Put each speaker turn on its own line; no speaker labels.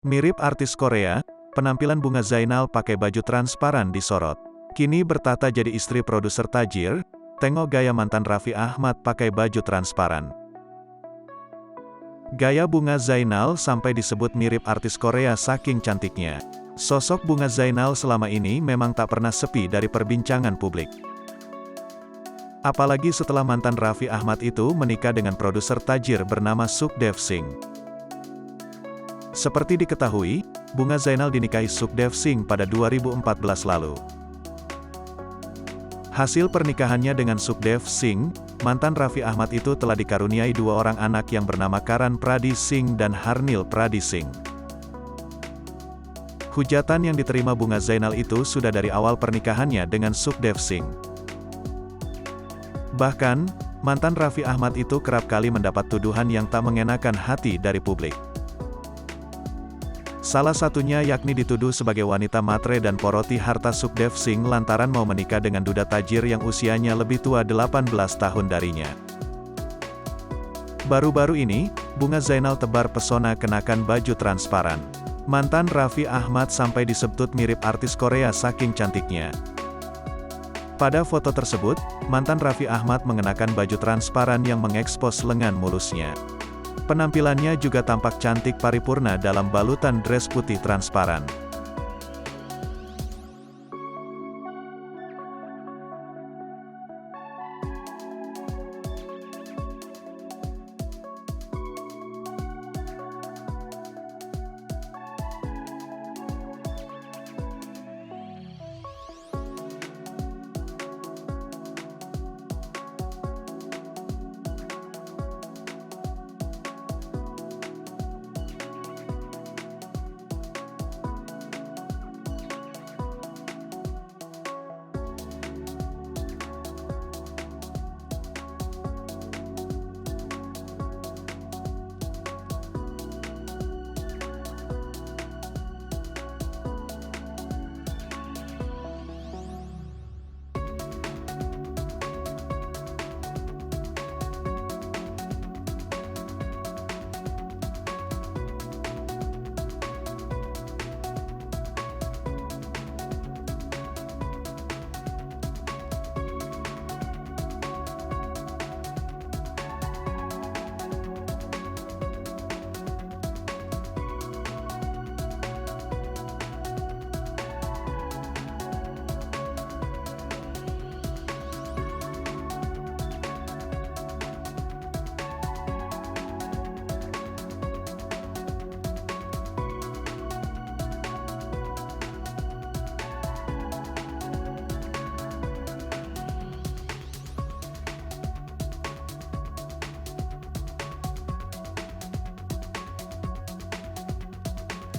Mirip artis Korea, penampilan Bunga Zainal pakai baju transparan disorot. Kini bertahta jadi istri produser tajir, tengok gaya mantan Raffi Ahmad pakai baju transparan. Gaya Bunga Zainal sampai disebut mirip artis Korea saking cantiknya. Sosok Bunga Zainal selama ini memang tak pernah sepi dari perbincangan publik. Apalagi setelah mantan Raffi Ahmad itu menikah dengan produser tajir bernama Sukdev Singh. Seperti diketahui, Bunga Zainal dinikahi Sukdev Singh pada 2014 lalu. Hasil pernikahannya dengan Sukdev Singh, mantan Raffi Ahmad itu telah dikaruniai dua orang anak yang bernama Karan Pradi Singh dan Harnil Pradi Singh. Hujatan yang diterima Bunga Zainal itu sudah dari awal pernikahannya dengan Sukdev Singh. Bahkan, mantan Raffi Ahmad itu kerap kali mendapat tuduhan yang tak mengenakan hati dari publik. Salah satunya yakni dituduh sebagai wanita matre dan poroti harta Sukdev Singh lantaran mau menikah dengan duda tajir yang usianya lebih tua 18 tahun darinya. Baru-baru ini, Bunga Zainal tebar pesona kenakan baju transparan. Mantan Raffi Ahmad sampai disebut mirip artis Korea saking cantiknya. Pada foto tersebut, mantan Raffi Ahmad mengenakan baju transparan yang mengekspos lengan mulusnya. Penampilannya juga tampak cantik paripurna dalam balutan dress putih transparan.